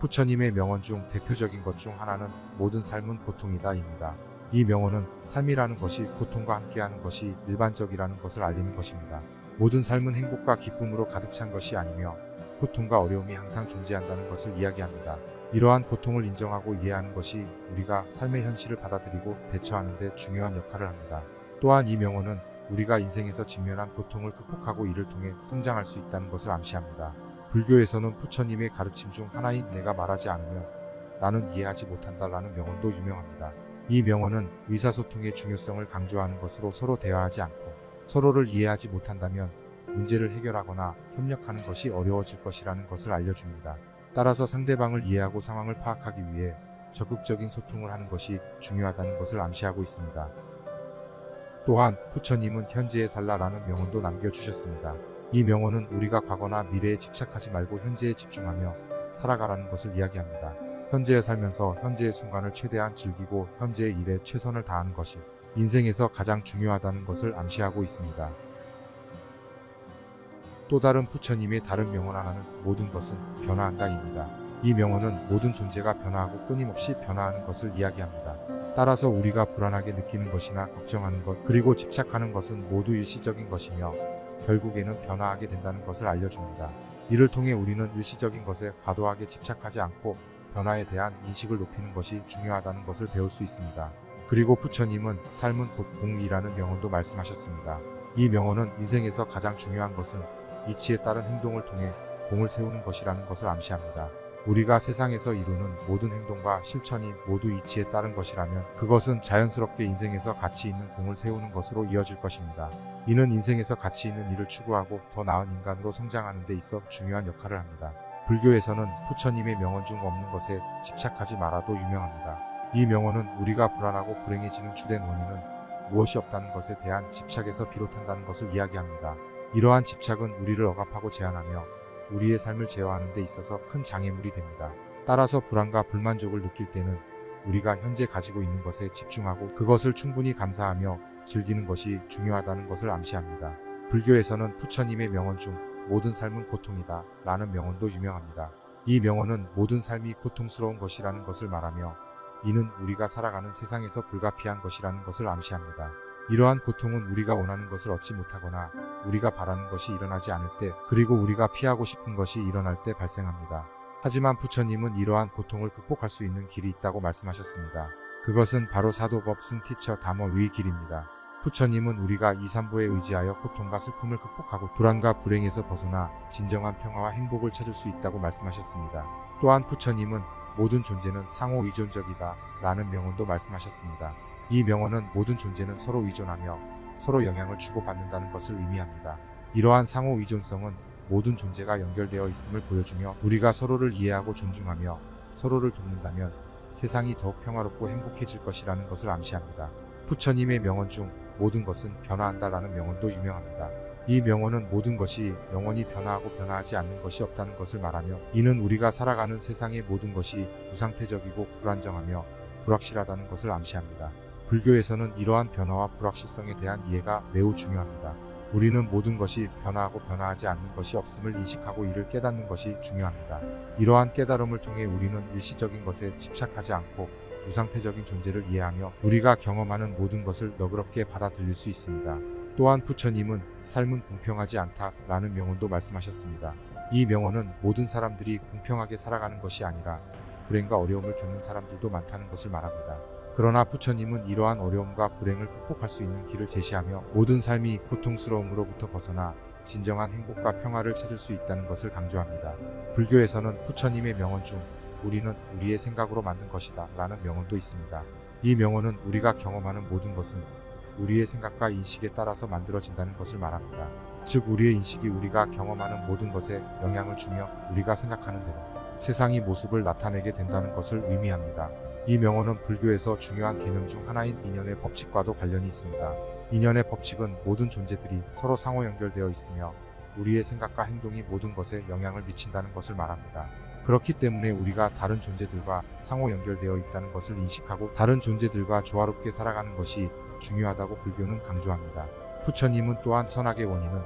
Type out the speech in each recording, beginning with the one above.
부처님의 명언 중 대표적인 것 중 하나는 모든 삶은 고통이다입니다. 이 명언은 삶이라는 것이 고통과 함께하는 것이 일반적이라는 것을 알리는 것입니다. 모든 삶은 행복과 기쁨으로 가득 찬 것이 아니며 고통과 어려움이 항상 존재한다는 것을 이야기합니다. 이러한 고통을 인정하고 이해하는 것이 우리가 삶의 현실을 받아들이고 대처하는 데 중요한 역할을 합니다. 또한 이 명언은 우리가 인생에서 직면한 고통을 극복하고 이를 통해 성장할 수 있다는 것을 암시합니다. 불교에서는 부처님의 가르침 중 하나인 내가 말하지 않으면 나는 이해하지 못한다 라는 명언도 유명합니다. 이 명언은 의사소통의 중요성을 강조하는 것으로 서로 대화하지 않고 서로를 이해하지 못한다면 문제를 해결하거나 협력하는 것이 어려워질 것이라는 것을 알려줍니다. 따라서 상대방을 이해하고 상황을 파악하기 위해 적극적인 소통을 하는 것이 중요하다는 것을 암시하고 있습니다. 또한 부처님은 현재에 살라라는 명언도 남겨주셨습니다. 이 명언은 우리가 과거나 미래에 집착하지 말고 현재에 집중하며 살아가라는 것을 이야기합니다. 현재에 살면서 현재의 순간을 최대한 즐기고 현재의 일에 최선을 다하는 것이 인생에서 가장 중요하다는 것을 암시하고 있습니다. 또 다른 부처님의 다른 명언 하나는 모든 것은 변화한다입니다. 이 명언은 모든 존재가 변화하고 끊임없이 변화하는 것을 이야기합니다. 따라서 우리가 불안하게 느끼는 것이나 걱정하는 것 그리고 집착하는 것은 모두 일시적인 것이며 결국에는 변화하게 된다는 것을 알려줍니다. 이를 통해 우리는 일시적인 것에 과도하게 집착하지 않고 변화에 대한 인식을 높이는 것이 중요하다는 것을 배울 수 있습니다. 그리고 부처님은 삶은 곧 공이라는 명언도 말씀하셨습니다. 이 명언은 인생에서 가장 중요한 것은 이치에 따른 행동을 통해 공을 세우는 것이라는 것을 암시합니다. 우리가 세상에서 이루는 모든 행동과 실천이 모두 이치에 따른 것이라면 그것은 자연스럽게 인생에서 가치 있는 공을 세우는 것으로 이어질 것입니다. 이는 인생에서 가치 있는 일을 추구하고 더 나은 인간으로 성장하는 데 있어 중요한 역할을 합니다. 불교에서는 부처님의 명언 중 없는 것에 집착하지 마라도 유명합니다. 이 명언은 우리가 불안하고 불행해지는 주된 원인은 무엇이 없다는 것에 대한 집착에서 비롯한다는 것을 이야기합니다. 이러한 집착은 우리를 억압하고 제한하며 우리의 삶을 제어하는 데 있어서 큰 장애물이 됩니다. 따라서 불안과 불만족을 느낄 때는 우리가 현재 가지고 있는 것에 집중하고 그것을 충분히 감사하며 즐기는 것이 중요하다는 것을 암시합니다. 불교에서는 부처님의 명언 중 모든 삶은 고통이다 라는 명언도 유명합니다. 이 명언은 모든 삶이 고통스러운 것이라는 것을 말하며 이는 우리가 살아가는 세상에서 불가피한 것이라는 것을 암시합니다. 이러한 고통은 우리가 원하는 것을 얻지 못하거나 우리가 바라는 것이 일어나지 않을 때 그리고 우리가 피하고 싶은 것이 일어날 때 발생합니다. 하지만 부처님은 이러한 고통을 극복할 수 있는 길이 있다고 말씀하셨습니다. 그것은 바로 사도법 승티처 담어의 길입니다. 부처님은 우리가 이삼보에 의지하여 고통과 슬픔을 극복하고 불안과 불행에서 벗어나 진정한 평화와 행복을 찾을 수 있다고 말씀하셨습니다. 또한 부처님은 모든 존재는 상호 의존적이다 라는 명언도 말씀하셨습니다. 이 명언은 모든 존재는 서로 의존하며 서로 영향을 주고받는다는 것을 의미합니다. 이러한 상호 의존성은 모든 존재가 연결되어 있음을 보여주며 우리가 서로를 이해하고 존중하며 서로를 돕는다면 세상이 더욱 평화롭고 행복해질 것이라는 것을 암시합니다. 부처님의 명언 중 모든 것은 변화한다라는 명언도 유명합니다. 이 명언은 모든 것이 영원히 변화하고 변화하지 않는 것이 없다는 것을 말하며 이는 우리가 살아가는 세상의 모든 것이 무상태적이고 불안정하며 불확실하다는 것을 암시합니다. 불교에서는 이러한 변화와 불확실성에 대한 이해가 매우 중요합니다. 우리는 모든 것이 변화하고 변화하지 않는 것이 없음을 인식하고 이를 깨닫는 것이 중요합니다. 이러한 깨달음을 통해 우리는 일시적인 것에 집착하지 않고 무상태적인 존재를 이해하며 우리가 경험하는 모든 것을 너그럽게 받아들일 수 있습니다. 또한 부처님은 삶은 공평하지 않다라는 명언도 말씀하셨습니다. 이 명언은 모든 사람들이 공평하게 살아가는 것이 아니라 불행과 어려움을 겪는 사람들도 많다는 것을 말합니다. 그러나 부처님은 이러한 어려움과 불행을 극복할 수 있는 길을 제시하며 모든 삶이 고통스러움으로부터 벗어나 진정한 행복과 평화를 찾을 수 있다는 것을 강조합니다. 불교에서는 부처님의 명언 중 우리는 우리의 생각으로 만든 것이다 라는 명언도 있습니다. 이 명언은 우리가 경험하는 모든 것은 우리의 생각과 인식에 따라서 만들어진다는 것을 말합니다. 즉 우리의 인식이 우리가 경험하는 모든 것에 영향을 주며 우리가 생각하는 대로 세상의 모습을 나타내게 된다는 것을 의미합니다. 이 명언은 불교에서 중요한 개념 중 하나인 인연의 법칙과도 관련이 있습니다. 인연의 법칙은 모든 존재들이 서로 상호 연결되어 있으며 우리의 생각과 행동이 모든 것에 영향을 미친다는 것을 말합니다. 그렇기 때문에 우리가 다른 존재들과 상호 연결되어 있다는 것을 인식하고 다른 존재들과 조화롭게 살아가는 것이 중요하다고 불교는 강조합니다. 부처님은 또한 선악의 원인은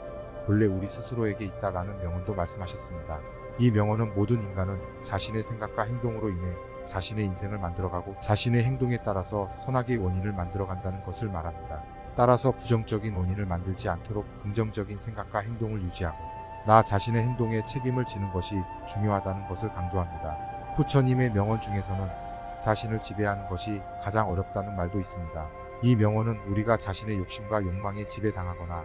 본래 우리 스스로에게 있다라는 명언도 말씀하셨습니다. 이 명언은 모든 인간은 자신의 생각과 행동으로 인해 자신의 인생을 만들어가고 자신의 행동에 따라서 선악의 원인을 만들어간다는 것을 말합니다. 따라서 부정적인 원인을 만들지 않도록 긍정적인 생각과 행동을 유지하고 나 자신의 행동에 책임을 지는 것이 중요하다는 것을 강조합니다. 부처님의 명언 중에서는 자신을 지배하는 것이 가장 어렵다는 말도 있습니다. 이 명언은 우리가 자신의 욕심과 욕망에 지배당하거나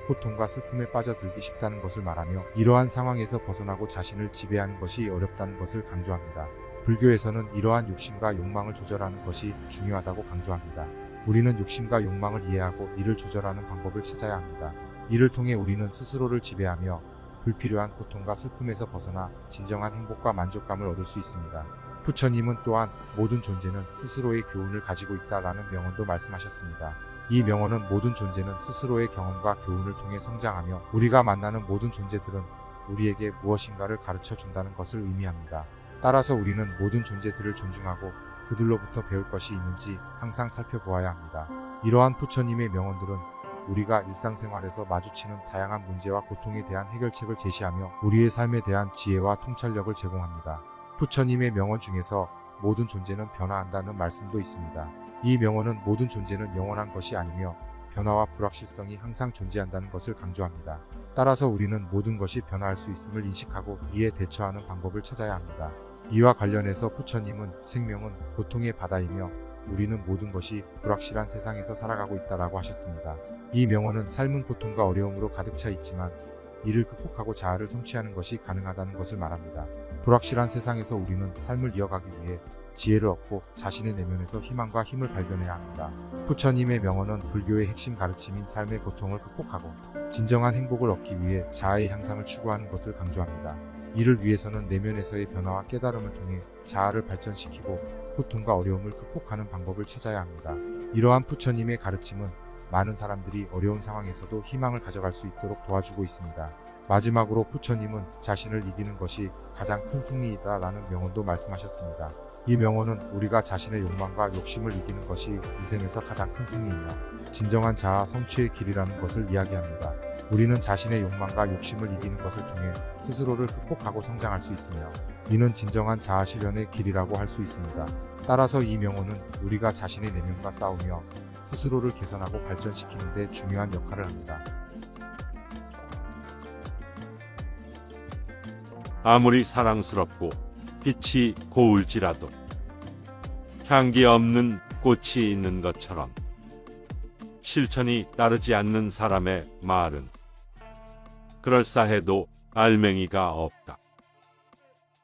고통과 슬픔에 빠져들기 쉽다는 것을 말하며 이러한 상황에서 벗어나고 자신을 지배하는 것이 어렵다는 것을 강조합니다. 불교에서는 이러한 욕심과 욕망을 조절하는 것이 중요하다고 강조합니다. 우리는 욕심과 욕망을 이해하고 이를 조절하는 방법을 찾아야 합니다. 이를 통해 우리는 스스로를 지배하며 불필요한 고통과 슬픔에서 벗어나 진정한 행복과 만족감을 얻을 수 있습니다. 부처님은 또한 모든 존재는 스스로의 교훈을 가지고 있다라는 명언도 말씀하셨습니다. 이 명언은 모든 존재는 스스로의 경험과 교훈을 통해 성장하며 우리가 만나는 모든 존재들은 우리에게 무엇인가를 가르쳐 준다는 것을 의미합니다. 따라서 우리는 모든 존재들을 존중하고 그들로부터 배울 것이 있는지 항상 살펴보아야 합니다. 이러한 부처님의 명언들은 우리가 일상생활에서 마주치는 다양한 문제와 고통에 대한 해결책을 제시하며 우리의 삶에 대한 지혜와 통찰력을 제공합니다. 부처님의 명언 중에서 모든 존재는 변화한다는 말씀도 있습니다. 이 명언은 모든 존재는 영원한 것이 아니며 변화와 불확실성이 항상 존재한다는 것을 강조합니다. 따라서 우리는 모든 것이 변화할 수 있음을 인식하고 이에 대처하는 방법을 찾아야 합니다. 이와 관련해서 부처님은 생명은 고통의 바다이며 우리는 모든 것이 불확실한 세상에서 살아가고 있다라고 하셨습니다. 이 명언은 삶은 고통과 어려움으로 가득 차 있지만 이를 극복하고 자아를 성취하는 것이 가능하다는 것을 말합니다. 불확실한 세상에서 우리는 삶을 이어가기 위해 지혜를 얻고 자신의 내면에서 희망과 힘을 발견해야 합니다. 부처님의 명언은 불교의 핵심 가르침인 삶의 고통을 극복하고 진정한 행복을 얻기 위해 자아의 향상을 추구하는 것을 강조합니다. 이를 위해서는 내면에서의 변화와 깨달음을 통해 자아를 발전시키고 고통과 어려움을 극복하는 방법을 찾아야 합니다. 이러한 부처님의 가르침은 많은 사람들이 어려운 상황에서도 희망을 가져갈 수 있도록 도와주고 있습니다. 마지막으로 부처님은 자신을 이기는 것이 가장 큰 승리이다라는 명언도 말씀하셨습니다. 이 명언은 우리가 자신의 욕망과 욕심을 이기는 것이 인생에서 가장 큰 승리이며 진정한 자아 성취의 길이라는 것을 이야기합니다. 우리는 자신의 욕망과 욕심을 이기는 것을 통해 스스로를 극복하고 성장할 수 있으며 이는 진정한 자아 실현의 길이라고 할 수 있습니다. 따라서 이 명언은 우리가 자신의 내면과 싸우며 스스로를 개선하고 발전시키는 데 중요한 역할을 합니다. 아무리 사랑스럽고 빛이 고울지라도 향기 없는 꽃이 있는 것처럼 실천이 따르지 않는 사람의 말은 그럴싸해도 알맹이가 없다.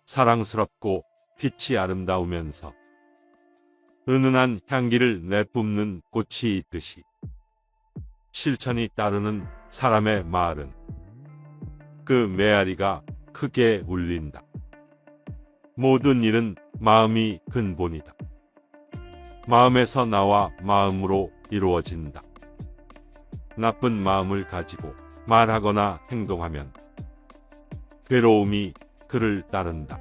사랑스럽고 빛이 아름다우면서 은은한 향기를 내뿜는 꽃이 있듯이 실천이 따르는 사람의 말은 그 메아리가 크게 울린다. 모든 일은 마음이 근본이다. 마음에서 나와 마음으로 이루어진다. 나쁜 마음을 가지고 말하거나 행동하면 괴로움이 그를 따른다.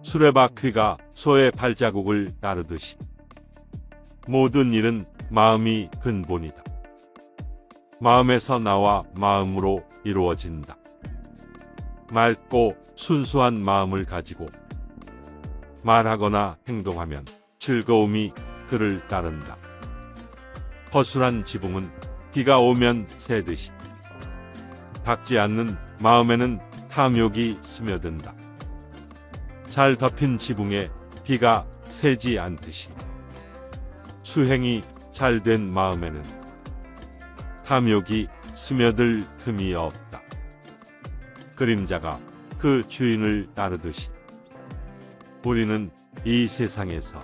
수레바퀴가 소의 발자국을 따르듯이 모든 일은 마음이 근본이다. 마음에서 나와 마음으로 이루어진다. 맑고 순수한 마음을 가지고 말하거나 행동하면 즐거움이 그를 따른다. 허술한 지붕은 비가 오면 새듯이 닦지 않는 마음에는 탐욕이 스며든다. 잘 덮인 지붕에 비가 새지 않듯이 수행이 잘된 마음에는 탐욕이 스며들 틈이 없다. 그림자가 그 주인을 따르듯이 우리는 이 세상에서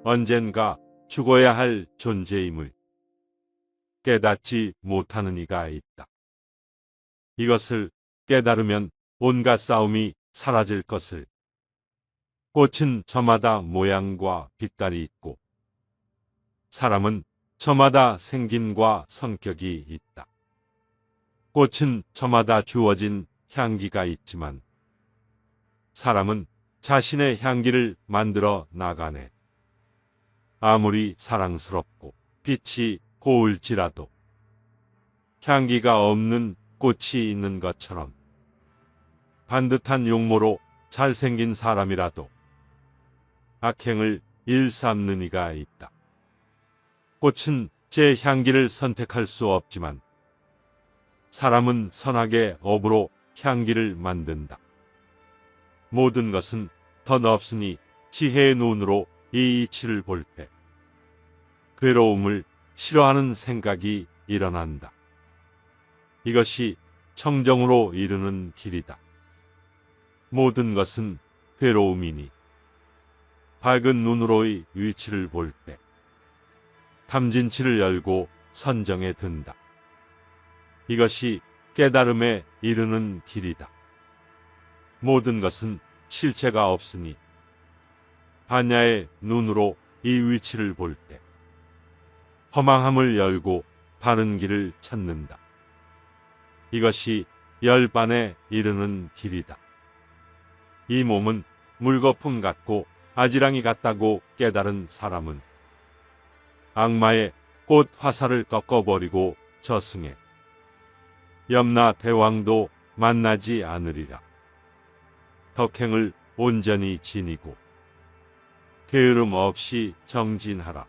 언젠가 죽어야 할 존재임을 깨닫지 못하는 이가 있다. 이것을 깨달으면 온갖 싸움이 사라질 것을. 꽃은 저마다 모양과 빛깔이 있고 사람은 저마다 생김과 성격이 있다. 꽃은 저마다 주어진 향기가 있지만 사람은 자신의 향기를 만들어 나가네. 아무리 사랑스럽고 빛이 고울지라도 향기가 없는 꽃이 있는 것처럼 반듯한 용모로 잘생긴 사람이라도 악행을 일삼는 이가 있다. 꽃은 제 향기를 선택할 수 없지만 사람은 선악의 업으로 향기를 만든다. 모든 것은 덧없으니 지혜의 눈으로 이 이치를 볼 때 괴로움을 싫어하는 생각이 일어난다. 이것이 청정으로 이르는 길이다. 모든 것은 괴로움이니 밝은 눈으로의 위치를 볼 때 탐진치를 열고 선정에 든다. 이것이 깨달음에 이르는 길이다. 모든 것은 실체가 없으니 반야의 눈으로 이 위치를 볼 때 허망함을 열고 바른 길을 찾는다. 이것이 열반에 이르는 길이다. 이 몸은 물거품 같고 아지랑이 같다고 깨달은 사람은 악마의 꽃 화살을 꺾어버리고 저승에 염라 대왕도 만나지 않으리라. 덕행을 온전히 지니고 게으름 없이 정진하라.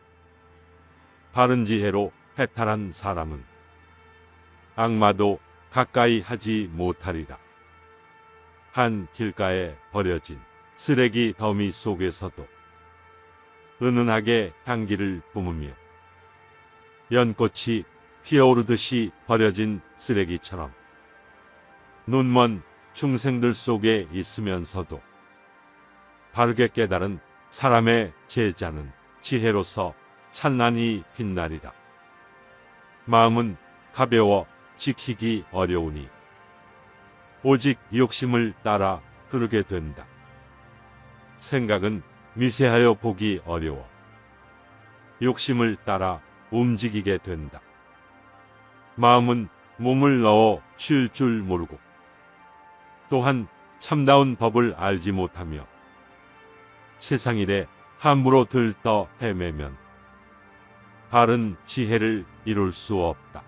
바른 지혜로 해탈한 사람은 악마도 가까이 하지 못하리라. 한 길가에 버려진 쓰레기 더미 속에서도 은은하게 향기를 뿜으며 연꽃이 피어오르듯이 버려진 쓰레기처럼 눈먼 중생들 속에 있으면서도 바르게 깨달은 사람의 제자는 지혜로서 찬란히 빛나리라. 마음은 가벼워 지키기 어려우니 오직 욕심을 따라 흐르게 된다. 생각은 미세하여 보기 어려워 욕심을 따라 움직이게 된다. 마음은 몸을 넣어 쉴 줄 모르고 또한 참다운 법을 알지 못하며 세상 일에 함부로 들떠 헤매면 바른 지혜를 이룰 수 없다.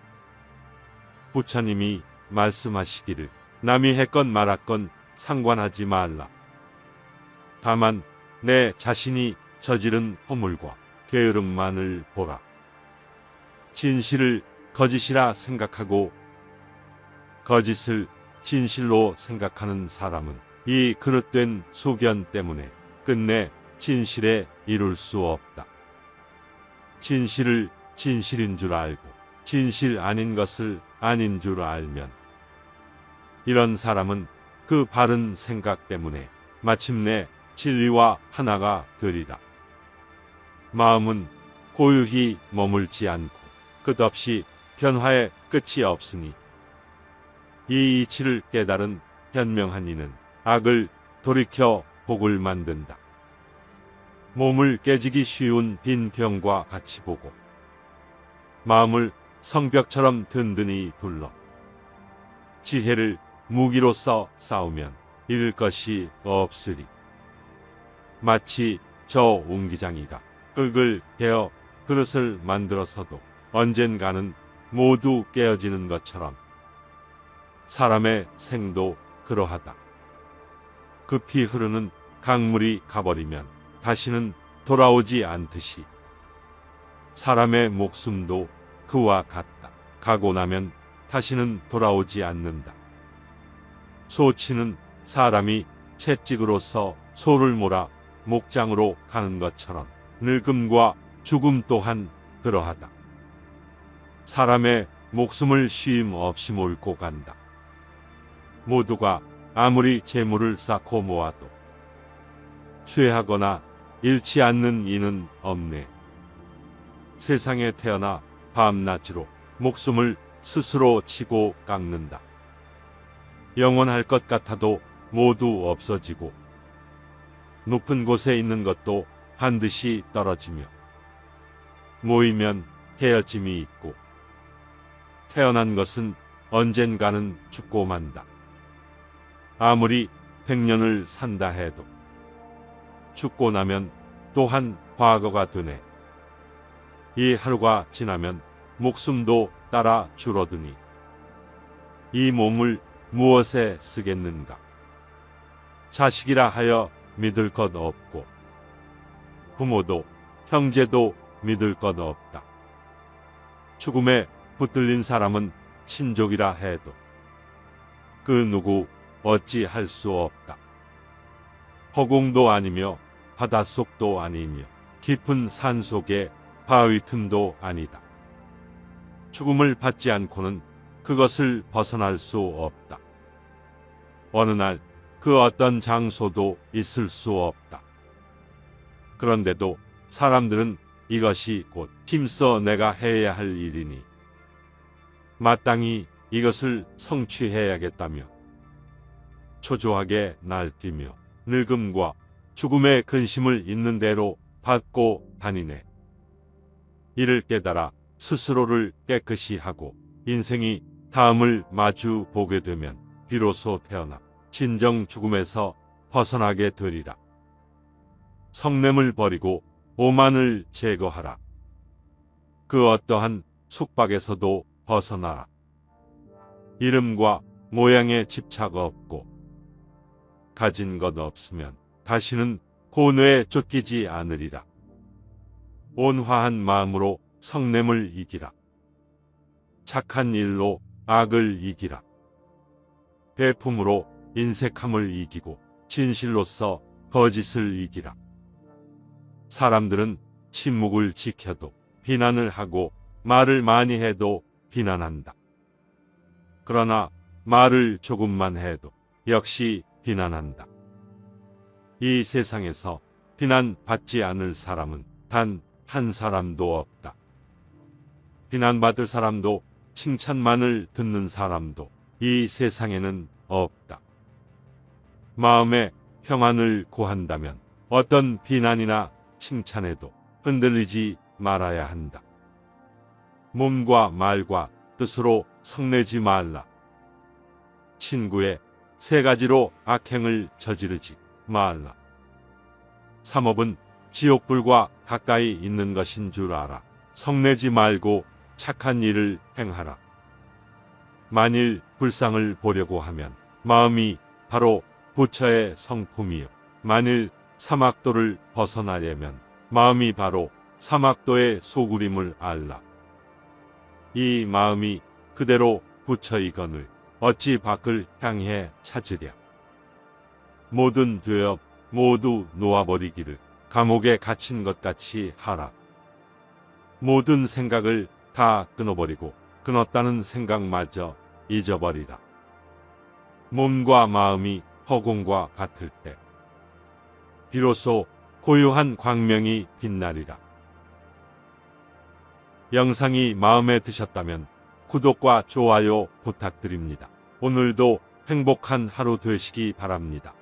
부처님이 말씀하시기를 남이 했건 말았건 상관하지 말라. 다만 내 자신이 저지른 허물과 게으름만을 보라. 진실을 거짓이라 생각하고 거짓을 진실로 생각하는 사람은 이 그릇된 소견 때문에 끝내 진실에 이룰 수 없다. 진실을 진실인 줄 알고 진실 아닌 것을 아닌 줄 알면 이런 사람은 그 바른 생각 때문에 마침내 진리와 하나가 되리라. 마음은 고유히 머물지 않고 끝없이 변화의 끝이 없으니 이 이치를 깨달은 현명한 이는 악을 돌이켜 복을 만든다. 몸을 깨지기 쉬운 빈 병과 같이 보고 마음을 성벽처럼 든든히 둘러 지혜를 무기로써 싸우면 잃을 것이 없으리. 마치 저 옹기장이가 흙을 베어 그릇을 만들어서도 언젠가는 모두 깨어지는 것처럼 사람의 생도 그러하다. 급히 흐르는 강물이 가버리면 다시는 돌아오지 않듯이 사람의 목숨도 그와 같다. 가고 나면 다시는 돌아오지 않는다. 소치는 사람이 채찍으로서 소를 몰아 목장으로 가는 것처럼 늙음과 죽음 또한 그러하다. 사람의 목숨을 쉼 없이 몰고 간다. 모두가 아무리 재물을 쌓고 모아도 취하거나 잃지 않는 이는 없네. 세상에 태어나 밤낮으로 목숨을 스스로 치고 깎는다. 영원할 것 같아도 모두 없어지고 높은 곳에 있는 것도 반드시 떨어지며 모이면 헤어짐이 있고 태어난 것은 언젠가는 죽고 만다. 아무리 100년을 산다 해도 죽고 나면 또한 과거가 되네. 이 하루가 지나면 목숨도 따라 줄어드니 이 몸을 무엇에 쓰겠는가? 자식이라 하여 믿을 것 없고 부모도 형제도 믿을 것 없다. 죽음에 붙들린 사람은 친족이라 해도 그 누구 어찌 할 수 없다. 허공도 아니며 바닷속도 아니며 깊은 산속의 바위 틈도 아니다. 죽음을 받지 않고는 그것을 벗어날 수 없다. 어느 날 그 어떤 장소도 있을 수 없다. 그런데도 사람들은 이것이 곧 힘써 내가 해야 할 일이니 마땅히 이것을 성취해야겠다며 초조하게 날뛰며 늙음과 죽음의 근심을 있는 대로 받고 다니네. 이를 깨달아 스스로를 깨끗이 하고 인생이 다음을 마주 보게 되면 비로소 태어나 진정 죽음에서 벗어나게 되리라. 성냄을 버리고 오만을 제거하라. 그 어떠한 숙박에서도 벗어나라. 이름과 모양에 집착 없고 가진 것 없으면 다시는 고뇌에 쫓기지 않으리라. 온화한 마음으로 성냄을 이기라. 착한 일로 악을 이기라. 배품으로 인색함을 이기고 진실로서 거짓을 이기라. 사람들은 침묵을 지켜도 비난을 하고 말을 많이 해도 비난한다. 그러나 말을 조금만 해도 역시 비난한다. 이 세상에서 비난받지 않을 사람은 단 한 사람도 없다. 비난받을 사람도 칭찬만을 듣는 사람도 이 세상에는 없다. 마음의 평안을 구한다면 어떤 비난이나 칭찬에도 흔들리지 말아야 한다. 몸과 말과 뜻으로 성내지 말라. 친구의 세 가지로 악행을 저지르지 말라. 삼업은 지옥불과 가까이 있는 것인 줄 알아. 성내지 말고 착한 일을 행하라. 만일 불상을 보려고 하면 마음이 바로 부처의 성품이요. 만일 사막도를 벗어나려면 마음이 바로 사막도의 소구림을 알라. 이 마음이 그대로 부처이거늘 어찌 밖을 향해 찾으랴. 모든 죄업 모두 놓아버리기를 감옥에 갇힌 것 같이 하라. 모든 생각을 다 끊어버리고 끊었다는 생각마저 잊어버리라. 몸과 마음이 허공과 같을 때 비로소 고요한 광명이 빛나리라. 영상이 마음에 드셨다면 구독과 좋아요 부탁드립니다. 오늘도 행복한 하루 되시기 바랍니다.